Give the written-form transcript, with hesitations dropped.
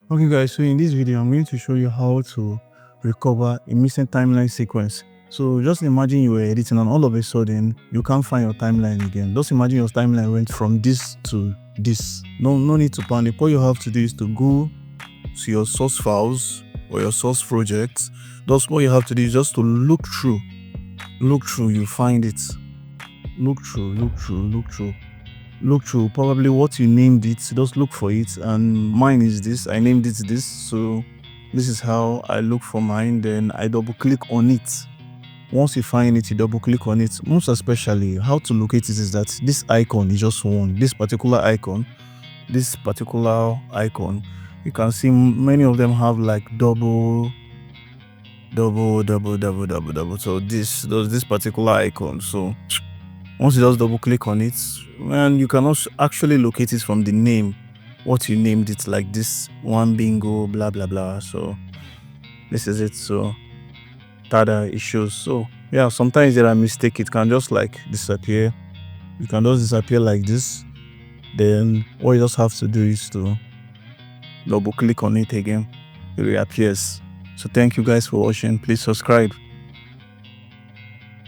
Okay guys, so in this video I'm going to show you how to recover a missing timeline sequence. So just imagine you were editing and all of a sudden you can't find your timeline again. Just imagine your timeline went from this to this. No need to panic. All you have to do is to go to your source files or your source projects. That's what you have to do is just to look through, you find it. Look through probably what you named it. Just look for it, and mine is this. I named it this, so this is how I look for mine. Then I double click on it. Once you find it, you double click on it. Most especially, how to locate it is that this icon is just one. This particular icon, you can see many of them have like double. So this particular icon. So once you just double click on it, and you can also actually locate it from the name, what you named it, like this one bingo blah blah blah. So this is it. So tada, it shows. So yeah, sometimes there are mistakes. It can just like disappear. You can just disappear like this. Then what you just have to do is to double click on it again. It reappears. So thank you guys for watching. Please subscribe.